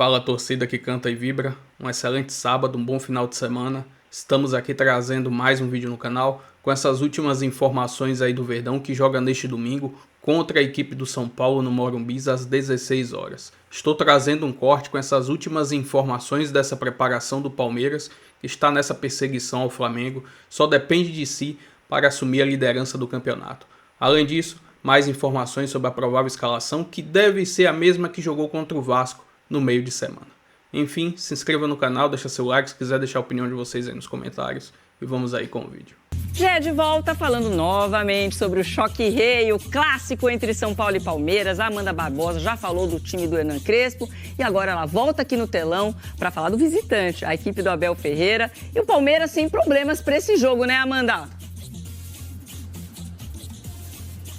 Fala, torcida que canta e vibra, um excelente sábado, um bom final de semana. Estamos aqui trazendo mais um vídeo no canal com essas últimas informações aí do Verdão, que joga neste domingo contra a equipe do São Paulo no Morumbi às 16 horas. Estou trazendo um corte com essas últimas informações dessa preparação do Palmeiras, que está nessa perseguição ao Flamengo, só depende de si para assumir a liderança do campeonato. Além disso, mais informações sobre a provável escalação, que deve ser a mesma que jogou contra o Vasco no meio de semana. Enfim, se inscreva no canal, deixa seu like, se quiser deixar a opinião de vocês aí nos comentários. E vamos aí com o vídeo. Já é de volta falando novamente sobre o choque rei, o clássico entre São Paulo e Palmeiras. A Amanda Barbosa já falou do time do Hernan Crespo e agora ela volta aqui no telão para falar do visitante, a equipe do Abel Ferreira. E o Palmeiras sem problemas para esse jogo, né, Amanda?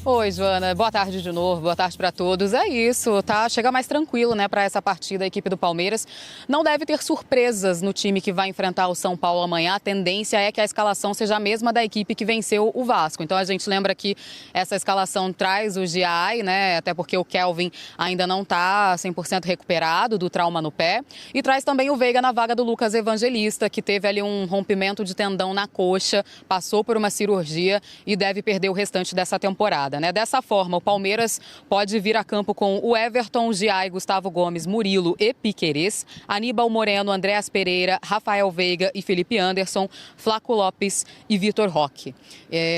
Oi, Joana. Boa tarde de novo. Boa tarde para todos. É isso, tá? Chega mais tranquilo, né, para essa partida a equipe do Palmeiras. Não deve ter surpresas no time que vai enfrentar o São Paulo amanhã. A tendência é que a escalação seja a mesma da equipe que venceu o Vasco. Então a gente lembra que essa escalação traz o Giai, né, até porque o Kelvin ainda não tá 100% recuperado do trauma no pé. E traz também o Veiga na vaga do Lucas Evangelista, que teve ali um rompimento de tendão na coxa, passou por uma cirurgia e deve perder o restante dessa temporada. Dessa forma, o Palmeiras pode vir a campo com o Everton, Giai, Gustavo Gomes, Murilo e Piquerez, Aníbal Moreno, Andréas Pereira, Rafael Veiga e Felipe Anderson, Flaco Lopes e Vitor Roque.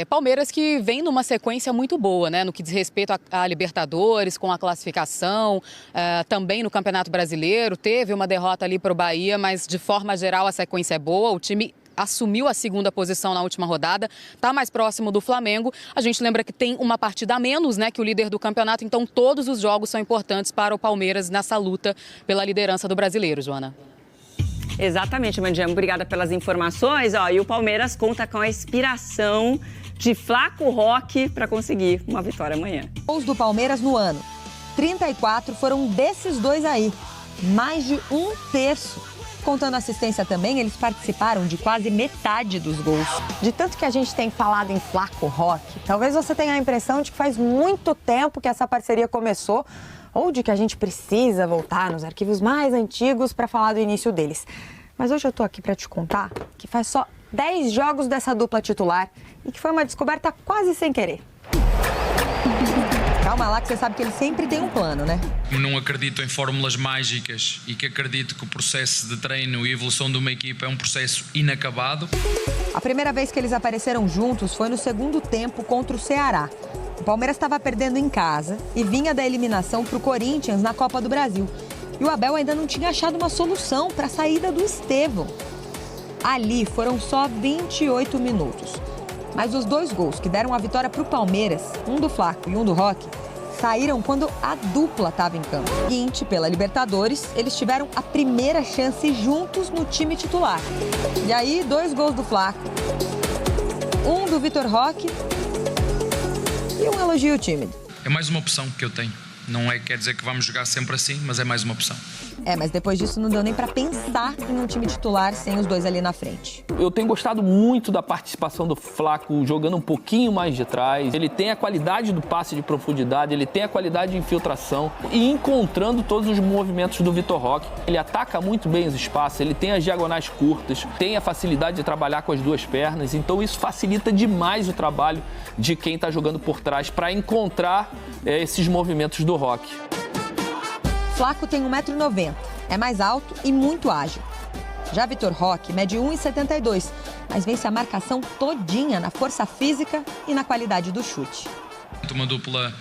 Palmeiras que vem numa sequência muito boa, né, no que diz respeito a Libertadores, com a classificação, também no Campeonato Brasileiro. Teve uma derrota ali para o Bahia, mas de forma geral a sequência é boa. O time assumiu a segunda posição na última rodada, está mais próximo do Flamengo. A gente lembra que tem uma partida a menos, né, que o líder do campeonato, então todos os jogos são importantes para o Palmeiras nessa luta pela liderança do Brasileiro, Joana. Exatamente, Mandiam. Obrigada pelas informações. E o Palmeiras conta com a inspiração de Flaco Roque para conseguir uma vitória amanhã. Os do Palmeiras no ano, 34 foram desses dois aí, mais de um terço. Contando assistência também, eles participaram de quase metade dos gols. De tanto que a gente tem falado em Flaco Roque, talvez você tenha a impressão de que faz muito tempo que essa parceria começou, ou de que a gente precisa voltar nos arquivos mais antigos para falar do início deles. Mas hoje eu tô aqui para te contar que faz só 10 jogos dessa dupla titular e que foi uma descoberta quase sem querer. Calma lá que você sabe que ele sempre tem um plano, né? Não acredito em fórmulas mágicas e que acredito que o processo de treino e evolução de uma equipa é um processo inacabado. A primeira vez que eles apareceram juntos foi no segundo tempo contra o Ceará. O Palmeiras estava perdendo em casa e vinha da eliminação para o Corinthians na Copa do Brasil. E o Abel ainda não tinha achado uma solução para a saída do Estevão. Ali foram só 28 minutos. Mas os dois gols que deram a vitória para o Palmeiras, um do Flaco e um do Roque, saíram quando a dupla estava em campo. Seguinte, pela Libertadores, eles tiveram a primeira chance juntos no time titular. E aí, 2 gols do Flaco, um do Vitor Roque e um elogio tímido. É mais uma opção que eu tenho. Não quer dizer que vamos jogar sempre assim, mas é mais uma opção. Mas depois disso não deu nem para pensar em um time titular sem os dois ali na frente. Eu tenho gostado muito da participação do Flaco, jogando um pouquinho mais de trás. Ele tem a qualidade do passe de profundidade, ele tem a qualidade de infiltração e encontrando todos os movimentos do Vitor Roque. Ele ataca muito bem os espaços, ele tem as diagonais curtas, tem a facilidade de trabalhar com as duas pernas. Então isso facilita demais o trabalho de quem está jogando por trás para encontrar esses movimentos do Roque. Flaco tem 1,90 m, é mais alto e muito ágil. Já Vitor Roque mede 1,72 m, mas vence a marcação todinha na força física e na qualidade do chute. Uma dupla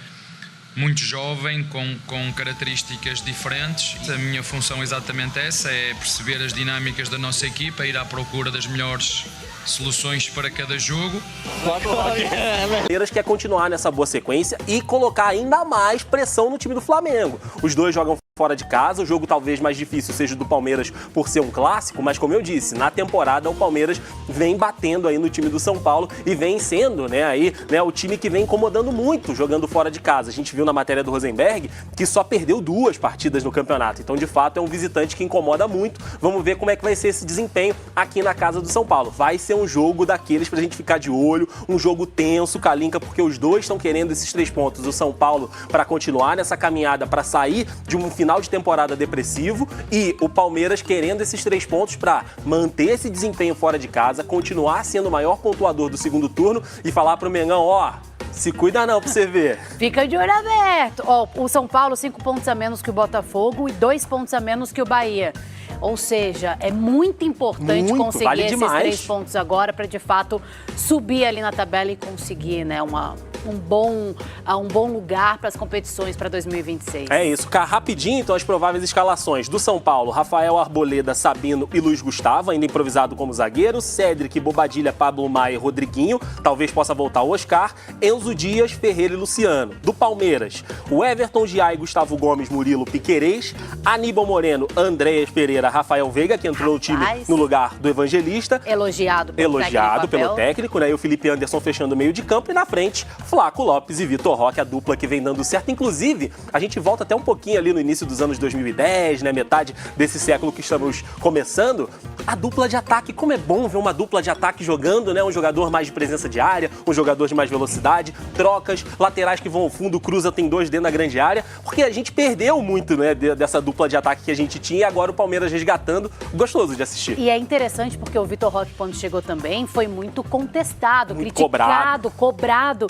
muito jovem, com características diferentes. A minha função é exatamente essa, é perceber as dinâmicas da nossa equipa, ir à procura das melhores soluções para cada jogo. O Palmeiras quer continuar nessa boa sequência e colocar ainda mais pressão no time do Flamengo. Os dois jogam fora de casa, o jogo talvez mais difícil seja do Palmeiras por ser um clássico, mas como eu disse, na temporada o Palmeiras vem batendo aí no time do São Paulo e vem sendo, o time que vem incomodando muito jogando fora de casa. A gente viu na matéria do Rosenberg que só perdeu 2 partidas no campeonato, então de fato é um visitante que incomoda muito. Vamos ver como é que vai ser esse desempenho aqui na casa do São Paulo. Vai ser um jogo daqueles pra gente ficar de olho, um jogo tenso, Calinca, porque os dois estão querendo esses 3 pontos do São Paulo para continuar nessa caminhada, para sair de um final de temporada depressivo e o Palmeiras querendo esses 3 pontos para manter esse desempenho fora de casa, continuar sendo o maior pontuador do segundo turno e falar pro Mengão, ó, se cuida não pra você ver. Fica de olho aberto. Ó, o São Paulo 5 pontos a menos que o Botafogo e 2 pontos a menos que o Bahia. Ou seja, é muito importante conseguir vale esses demais. 3 pontos agora para de fato subir ali na tabela e conseguir, né, um bom lugar para as competições para 2026. É isso. Rapidinho, então, as prováveis escalações. Do São Paulo, Rafael Arboleda, Sabino e Luiz Gustavo, ainda improvisado como zagueiro. Cédric, Bobadilha, Pablo Maia e Rodriguinho. Talvez possa voltar o Oscar. Enzo Dias, Ferreira e Luciano. Do Palmeiras, o Everton, Giai, Gustavo Gomes, Murilo, Piquerez. Aníbal Moreno, Andréas Pereira, Rafael Veiga, que entrou no time no lugar do Evangelista. Elogiado pelo técnico, né? E o Felipe Anderson fechando o meio de campo. E na frente, Flaco Lopes e Vitor Roque, a dupla que vem dando certo. Inclusive, a gente volta até um pouquinho ali no início dos anos 2010, né? Metade desse século que estamos começando. A dupla de ataque, como é bom ver uma dupla de ataque jogando, né? Um jogador mais de presença de área, um jogador de mais velocidade, trocas, laterais que vão ao fundo, cruza, tem 2 dentro da grande área. Porque a gente perdeu muito, né? Dessa dupla de ataque que a gente tinha e agora o Palmeiras resgatando. Gostoso de assistir. E é interessante porque o Vitor Roque, quando chegou também, foi muito contestado, muito criticado, cobrado.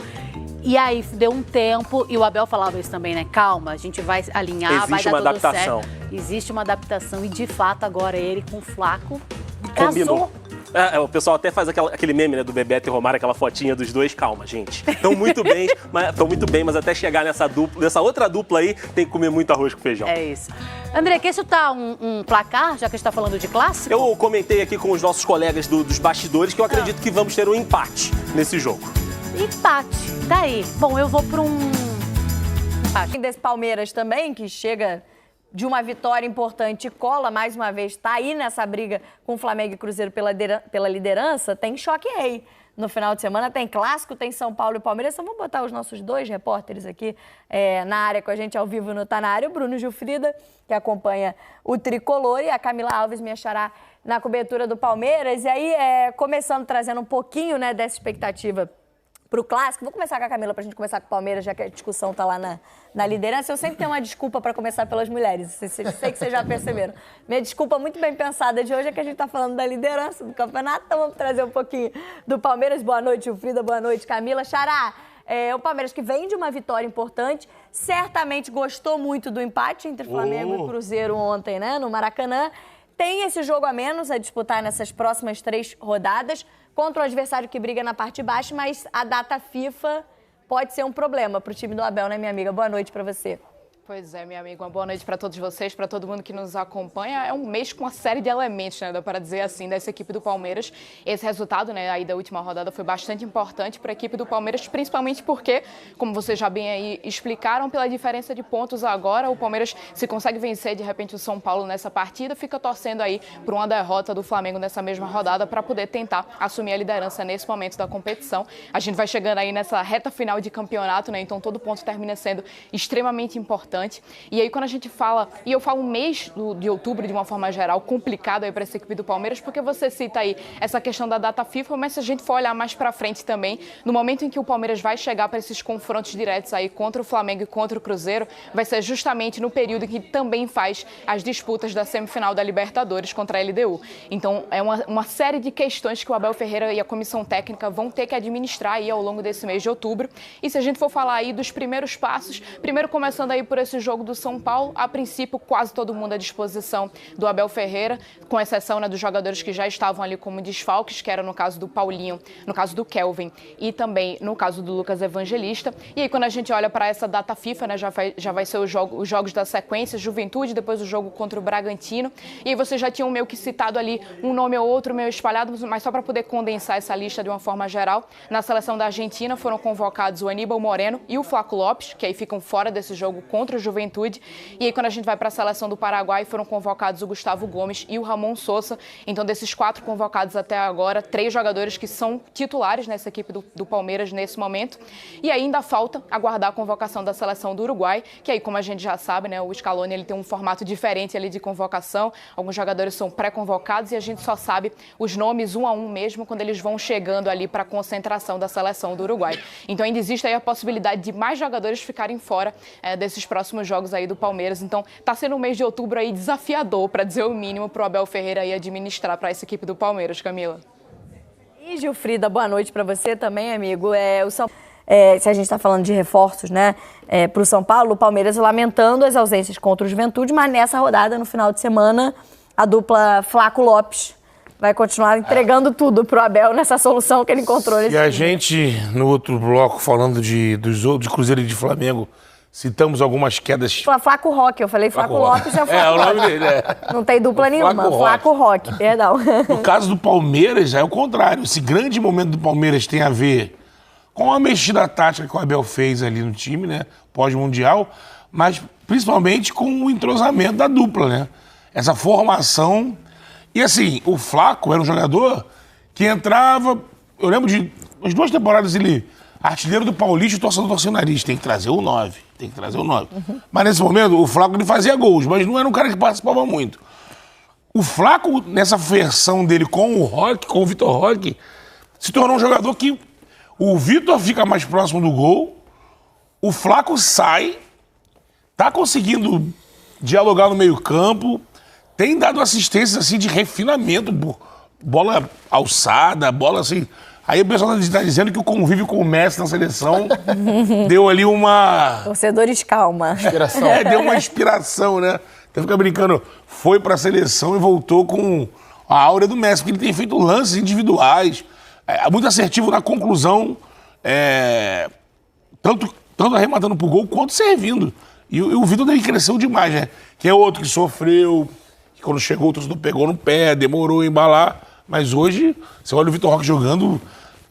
E aí deu um tempo, e o Abel falava isso também, né? Calma, a gente vai alinhar, vai dar tudo adaptação. certo. Existe uma adaptação e de fato agora ele com o Flaco Combinou. casou. O pessoal até faz aquele meme, né, do Bebeto e Romário, aquela fotinha dos dois. Calma, gente. Estão muito bem, mas até chegar nessa outra dupla aí, tem que comer muito arroz com feijão. É isso. André, quer chutar um placar, já que a gente está falando de clássico? Eu comentei aqui com os nossos colegas dos bastidores que eu acredito que vamos ter um empate nesse jogo. Empate. Tá aí. Bom, eu vou para um empate. Desse Palmeiras também, que chega de uma vitória importante e cola, mais uma vez, tá aí nessa briga com o Flamengo e Cruzeiro pela liderança, tem choque rei. No final de semana tem clássico, tem São Paulo e Palmeiras. Então vamos botar os nossos 2 repórteres aqui na área com a gente ao vivo no Tá Na Área. O Bruno Gilfrida, que acompanha o Tricolor, e a Camila Alves, minha xará, na cobertura do Palmeiras. E aí, começando, trazendo um pouquinho, né, dessa expectativa para o clássico. Vou começar com a Camila para a gente começar com o Palmeiras, já que a discussão está lá na liderança. Eu sempre tenho uma desculpa para começar pelas mulheres, sei que vocês já perceberam. Minha desculpa muito bem pensada de hoje é que a gente está falando da liderança do campeonato, então vamos trazer um pouquinho do Palmeiras. Boa noite, Gilfrida, boa noite, Camila. Xará, o Palmeiras que vem de uma vitória importante, certamente gostou muito do empate entre Flamengo e Cruzeiro ontem, né, no Maracanã. Tem esse jogo a menos a disputar nessas próximas 3 rodadas contra o adversário que briga na parte de baixo, mas a data FIFA pode ser um problema para o time do Abel, né, minha amiga? Boa noite para você. Pois é, minha amiga, uma boa noite para todos vocês, para todo mundo que nos acompanha. É um mês com uma série de elementos, né, dá para dizer assim, dessa equipe do Palmeiras. Esse resultado, né, aí da última rodada foi bastante importante para a equipe do Palmeiras, principalmente porque, como vocês já bem aí explicaram, pela diferença de pontos agora, o Palmeiras, se consegue vencer de repente o São Paulo nessa partida, fica torcendo aí por uma derrota do Flamengo nessa mesma rodada para poder tentar assumir a liderança nesse momento da competição. A gente vai chegando aí nessa reta final de campeonato, né, então todo ponto termina sendo extremamente importante. E aí quando a gente fala, e eu falo um mês de outubro de uma forma geral, complicado aí para essa equipe do Palmeiras, porque você cita aí essa questão da data FIFA, mas se a gente for olhar mais para frente também, no momento em que o Palmeiras vai chegar para esses confrontos diretos aí contra o Flamengo e contra o Cruzeiro, vai ser justamente no período que também faz as disputas da semifinal da Libertadores contra a LDU. Então é uma série de questões que o Abel Ferreira e a comissão técnica vão ter que administrar aí ao longo desse mês de outubro. E se a gente for falar aí dos primeiros passos, primeiro começando aí por esse jogo do São Paulo, a princípio quase todo mundo à disposição do Abel Ferreira, com exceção, né, dos jogadores que já estavam ali como desfalques, que era no caso do Paulinho, no caso do Kelvin e também no caso do Lucas Evangelista. E aí quando a gente olha para essa data FIFA, né, já vai ser os jogos da sequência, Juventude, depois o jogo contra o Bragantino. E aí vocês já tinham meio que citado ali um nome ou outro meio espalhado, mas só para poder condensar essa lista de uma forma geral, na seleção da Argentina foram convocados o Aníbal Moreno e o Flaco Lopes, que aí ficam fora desse jogo contra o Juventude. E aí quando a gente vai para a seleção do Paraguai, foram convocados o Gustavo Gomes e o Ramon Sousa. Então desses 4 convocados até agora, 3 jogadores que são titulares nessa equipe do Palmeiras nesse momento. E ainda falta aguardar a convocação da seleção do Uruguai, que aí, como a gente já sabe, né, o Scaloni ele tem um formato diferente ali de convocação. Alguns jogadores são pré-convocados e a gente só sabe os nomes um a um mesmo quando eles vão chegando ali para a concentração da seleção do Uruguai. Então ainda existe aí a possibilidade de mais jogadores ficarem fora desses próximos próximos jogos aí do Palmeiras. Então, tá sendo um mês de outubro aí desafiador, para dizer o mínimo, para o Abel Ferreira aí administrar para essa equipe do Palmeiras, Camila. E Gilfrida, boa noite para você também, amigo. Se a gente está falando de reforços, né, para o São Paulo, o Palmeiras lamentando as ausências contra o Juventude, mas nessa rodada, no final de semana, a dupla Flaco Lopes vai continuar entregando tudo pro Abel nessa solução que ele encontrou. E a gente, no outro bloco, falando de Cruzeiro e de Flamengo, citamos algumas quedas... Flaco Roque, eu falei Flaco Lopes, é o Flaco o nome dele, Não tem dupla nenhuma, Flaco Roque, perdão. No caso do Palmeiras, é o contrário. Esse grande momento do Palmeiras tem a ver com a mexida tática que o Abel fez ali no time, né, pós-mundial, mas principalmente com o entrosamento da dupla, né? Essa formação... E assim, o Flaco era um jogador que entrava... Eu lembro de umas 2 temporadas ele... Artilheiro do Paulista, torcedor o nariz. Tem que trazer o 9. Mas nesse momento, o Flaco ele fazia gols, mas não era um cara que participava muito. O Flaco, nessa versão dele com o Roque, com o Vitor Roque, se tornou um jogador que o Vitor fica mais próximo do gol, o Flaco sai, tá conseguindo dialogar no meio-campo, tem dado assistências assim de refinamento, bola alçada, bola assim. Aí o pessoal está dizendo que o convívio com o Messi na seleção deu ali uma... Torcedores, calma. Inspiração. Deu uma inspiração, né? Então fica brincando, foi para a seleção e voltou com a áurea do Messi, porque ele tem feito lances individuais, muito assertivo na conclusão, tanto arrematando pro gol quanto servindo. E o Vitor dele cresceu demais, né? Que é outro que sofreu, que quando chegou o torcedor pegou no pé, demorou a embalar. Mas hoje, você olha o Vitor Roque jogando,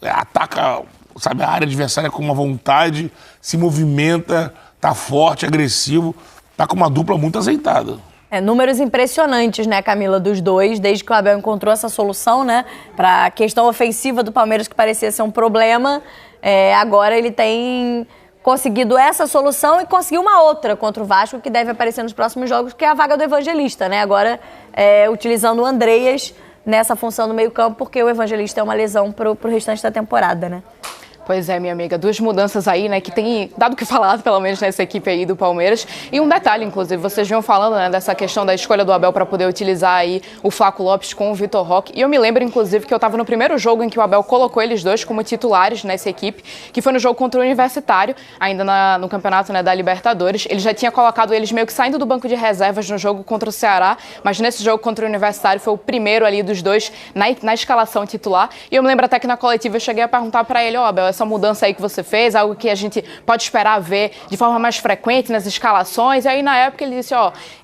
ataca, sabe, a área adversária com uma vontade, se movimenta, tá forte, agressivo, tá com uma dupla muito azeitada. Números impressionantes, né, Camila, dos dois, desde que o Abel encontrou essa solução, né, para a questão ofensiva do Palmeiras, que parecia ser um problema. Agora ele tem conseguido essa solução e conseguiu uma outra contra o Vasco, que deve aparecer nos próximos jogos, que é a vaga do Evangelista, né, agora utilizando o Andreas nessa função do meio-campo, porque o Evangelista é uma lesão pro restante da temporada, né? Pois é, minha amiga, 2 mudanças aí, né, que tem dado o que falar, pelo menos nessa equipe aí do Palmeiras. E um detalhe, inclusive, vocês vinham falando, né, dessa questão da escolha do Abel para poder utilizar aí o Flaco Lopes com o Vitor Roque. E eu me lembro, inclusive, que eu estava no primeiro jogo em que o Abel colocou eles dois como titulares nessa equipe, que foi no jogo contra o Universitário, ainda no campeonato, né, da Libertadores. Ele já tinha colocado eles meio que saindo do banco de reservas no jogo contra o Ceará, mas nesse jogo contra o Universitário foi o primeiro ali dos dois na escalação titular. E eu me lembro até que na coletiva eu cheguei a perguntar para ele, Abel, essa mudança aí que você fez, algo que a gente pode esperar ver de forma mais frequente nas escalações. E aí na época ele disse,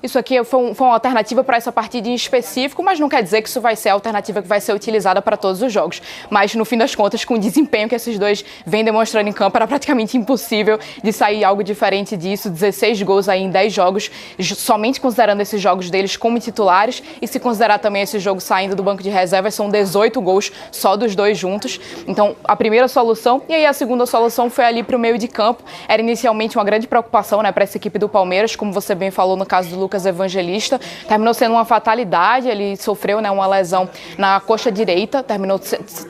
isso aqui foi uma alternativa para essa partida em específico, mas não quer dizer que isso vai ser a alternativa que vai ser utilizada para todos os jogos. Mas no fim das contas, com o desempenho que esses dois vêm demonstrando em campo, era praticamente impossível de sair algo diferente disso. 16 gols aí em 10 jogos, somente considerando esses jogos deles como titulares, e se considerar também esse jogo saindo do banco de reservas, são 18 gols só dos dois juntos. Então, a primeira solução, e aí a segunda solução foi ali para o meio de campo. Era inicialmente uma grande preocupação, né, para essa equipe do Palmeiras, como você bem falou no caso do Lucas Evangelista. Terminou sendo uma fatalidade, ele sofreu, né, uma lesão na coxa direita, terminou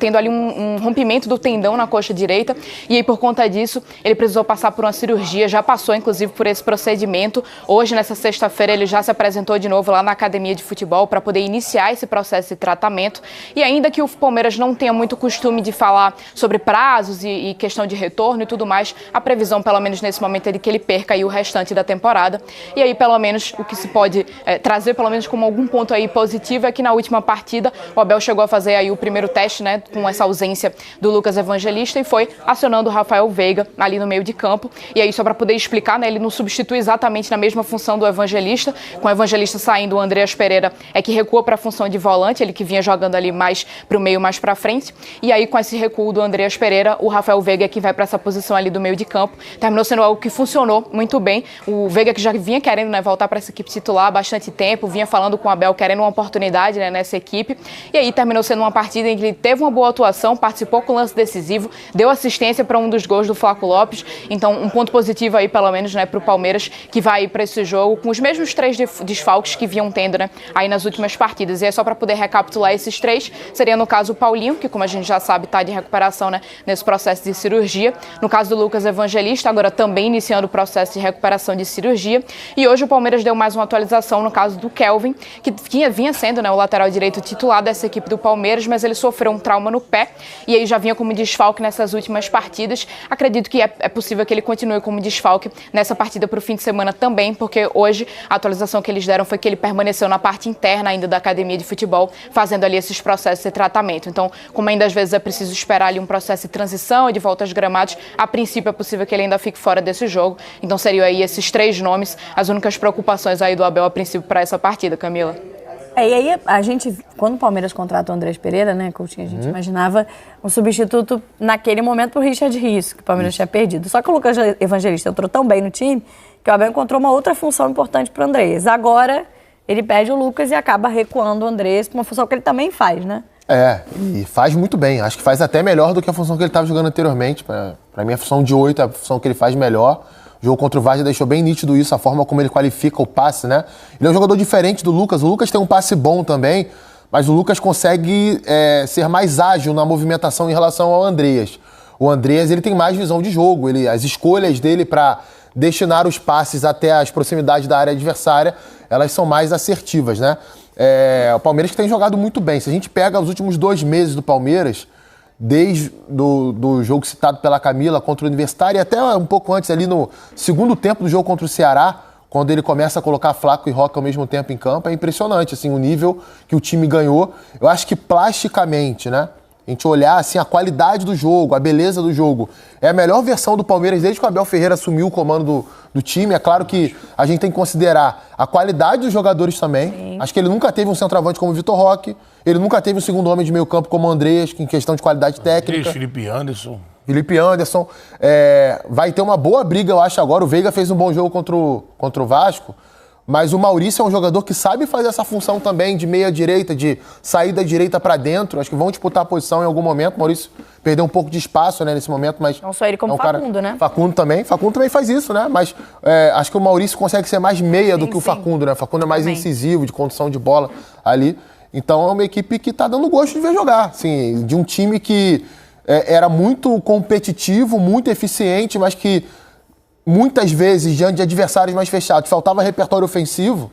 tendo ali um rompimento do tendão na coxa direita, e aí por conta disso ele precisou passar por uma cirurgia, já passou inclusive por esse procedimento. Hoje, nessa sexta-feira, ele já se apresentou de novo lá na academia de futebol para poder iniciar esse processo de tratamento. E ainda que o Palmeiras não tenha muito costume de falar sobre prazos e questão de retorno e tudo mais, a previsão, pelo menos nesse momento, é de que ele perca aí o restante da temporada. E aí, pelo menos, o que se pode trazer, pelo menos como algum ponto aí positivo, é que na última partida o Abel chegou a fazer aí o primeiro teste, né, com essa ausência do Lucas Evangelista, e foi acionando o Rafael Veiga ali no meio de campo. E aí, só para poder explicar, né, ele não substitui exatamente na mesma função do Evangelista. Com o Evangelista saindo, o Andreas Pereira é que recua para a função de volante, ele que vinha jogando ali mais para o meio, mais para frente. E aí, com esse recuo do Andreas Pereira, o Rafael Veiga é que vai para essa posição ali do meio de campo. Terminou sendo algo que funcionou muito bem. O Veiga, que já vinha querendo, né, voltar para essa equipe titular há bastante tempo, vinha falando com o Abel, querendo uma oportunidade, né, nessa equipe. E aí terminou sendo uma partida em que ele teve uma boa atuação, participou com lance decisivo, deu assistência para um dos gols do Flaco Lopes. Então, um ponto positivo aí, pelo menos, né, para o Palmeiras, que vai para esse jogo com os mesmos 3 desfalques que vinham tendo, né, aí nas últimas partidas. E é só para poder recapitular esses 3, seria no caso o Paulinho, que, como a gente já sabe, está de recuperação, né, nesse processo processo de cirurgia. No caso do Lucas Evangelista, agora também iniciando o processo de recuperação de cirurgia. E hoje o Palmeiras deu mais uma atualização no caso do Kelvin, que vinha sendo, né, o lateral direito titular dessa equipe do Palmeiras, mas ele sofreu um trauma no pé e aí já vinha como desfalque nessas últimas partidas. Acredito que é possível que ele continue como desfalque nessa partida para o fim de semana também, porque hoje a atualização que eles deram foi que ele permaneceu na parte interna ainda da academia de futebol, fazendo ali esses processos de tratamento. Então, como ainda às vezes é preciso esperar ali um processo de transição e de volta aos gramados, a princípio é possível que ele ainda fique fora desse jogo. Então seriam aí esses 3 nomes, as únicas preocupações aí do Abel a princípio para essa partida, Camila. E aí a gente, quando o Palmeiras contrata o Andrés Pereira, né, Coutinho, a gente imaginava um substituto naquele momento pro Richard Rios, que o Palmeiras tinha perdido. Só que o Lucas Evangelista entrou tão bem no time que o Abel encontrou uma outra função importante pro Andrés. Agora ele perde o Lucas e acaba recuando o Andrés para uma função que ele também faz, né? E faz muito bem. Acho que faz até melhor do que a função que ele estava jogando anteriormente. Para mim, a função de 8 é a função que ele faz melhor. O jogo contra o Vargas deixou bem nítido isso, a forma como ele qualifica o passe, né? Ele é um jogador diferente do Lucas. O Lucas tem um passe bom também, mas o Lucas consegue ser mais ágil na movimentação em relação ao Andreas. O Andreas, ele tem mais visão de jogo. As escolhas dele para destinar os passes até as proximidades da área adversária, elas são mais assertivas, né? O Palmeiras que tem jogado muito bem. Se a gente pega os últimos 2 meses do Palmeiras, desde do jogo citado pela Camila contra o Universitário e até um pouco antes, ali no segundo tempo do jogo contra o Ceará, quando ele começa a colocar Flaco e Roca ao mesmo tempo em campo, é impressionante, assim, o nível que o time ganhou. Eu acho que plasticamente, né? A gente olhar assim, a qualidade do jogo, a beleza do jogo, é a melhor versão do Palmeiras desde que o Abel Ferreira assumiu o comando do time. É claro que a gente tem que considerar a qualidade dos jogadores também. Sim. Acho que ele nunca teve um centroavante como o Vitor Roque, ele nunca teve um segundo homem de meio campo como o Andreas, em questão de qualidade técnica. Felipe Anderson. Vai ter uma boa briga, eu acho, agora. O Veiga fez um bom jogo contra o Vasco, mas o Maurício é um jogador que sabe fazer essa função também de meia-direita, de sair da direita para dentro. Acho que vão disputar a posição em algum momento. O Maurício perdeu um pouco de espaço, né, nesse momento, mas... Não só ele, como Facundo, né? Facundo também faz isso, né? Mas acho que o Maurício consegue ser mais meia do que o Facundo, né? O Facundo é mais incisivo, de condução de bola ali. Então é uma equipe que tá dando gosto de ver jogar, assim, de um time que era muito competitivo, muito eficiente, mas que muitas vezes, diante de adversários mais fechados, faltava repertório ofensivo,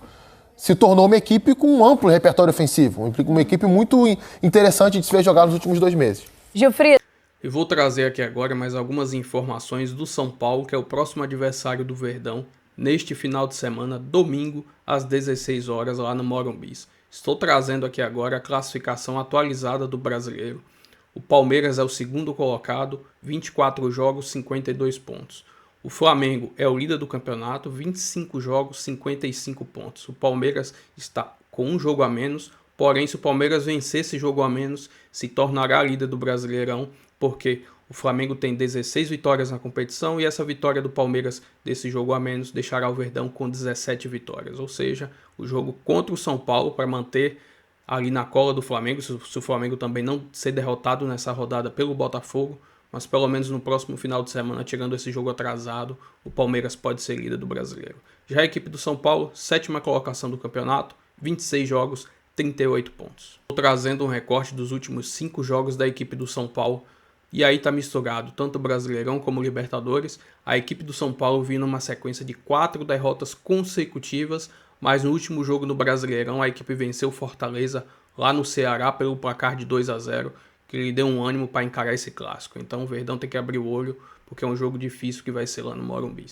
se tornou uma equipe com um amplo repertório ofensivo. Uma equipe muito interessante de se ver jogar nos últimos 2 meses. Gilfrido. E vou trazer aqui agora mais algumas informações do São Paulo, que é o próximo adversário do Verdão, neste final de semana, domingo, às 16 horas, lá no Morumbi. Estou trazendo aqui agora a classificação atualizada do Brasileiro. O Palmeiras é o segundo colocado, 24 jogos, 52 pontos. O Flamengo é o líder do campeonato, 25 jogos, 55 pontos. O Palmeiras está com um jogo a menos, porém se o Palmeiras vencer esse jogo a menos, se tornará líder do Brasileirão, porque o Flamengo tem 16 vitórias na competição e essa vitória do Palmeiras desse jogo a menos deixará o Verdão com 17 vitórias. Ou seja, o jogo contra o São Paulo para manter ali na cola do Flamengo, se o Flamengo também não ser derrotado nessa rodada pelo Botafogo, mas pelo menos no próximo final de semana, tirando esse jogo atrasado, o Palmeiras pode ser líder do Brasileiro. Já a equipe do São Paulo, 7ª colocação do campeonato, 26 jogos, 38 pontos. Estou trazendo um recorte dos últimos 5 jogos da equipe do São Paulo, e aí está misturado tanto o Brasileirão como o Libertadores. A equipe do São Paulo vindo uma sequência de 4 derrotas consecutivas, mas no último jogo no Brasileirão a equipe venceu o Fortaleza lá no Ceará pelo placar de 2-0, que lhe deu um ânimo para encarar esse clássico. Então o Verdão tem que abrir o olho, porque é um jogo difícil que vai ser lá no Morumbi.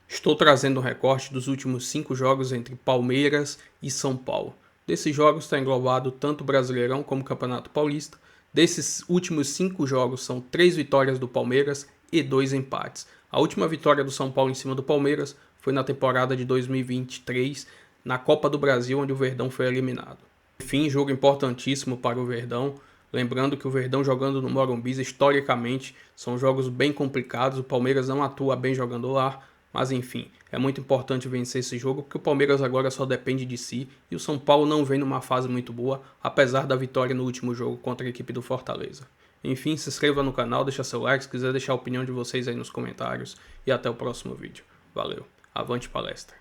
Estou trazendo um recorte dos últimos 5 jogos entre Palmeiras e São Paulo. Desses jogos está englobado tanto o Brasileirão como o Campeonato Paulista. Desses últimos 5 jogos são 3 vitórias do Palmeiras e 2 empates. A última vitória do São Paulo em cima do Palmeiras foi na temporada de 2023, na Copa do Brasil, onde o Verdão foi eliminado. Enfim, jogo importantíssimo para o Verdão. Lembrando que o Verdão jogando no Morumbi, historicamente, são jogos bem complicados. O Palmeiras não atua bem jogando lá, mas enfim, é muito importante vencer esse jogo, porque o Palmeiras agora só depende de si e o São Paulo não vem numa fase muito boa, apesar da vitória no último jogo contra a equipe do Fortaleza. Enfim, se inscreva no canal, deixa seu like, se quiser deixar a opinião de vocês aí nos comentários e até o próximo vídeo. Valeu, avante palestra!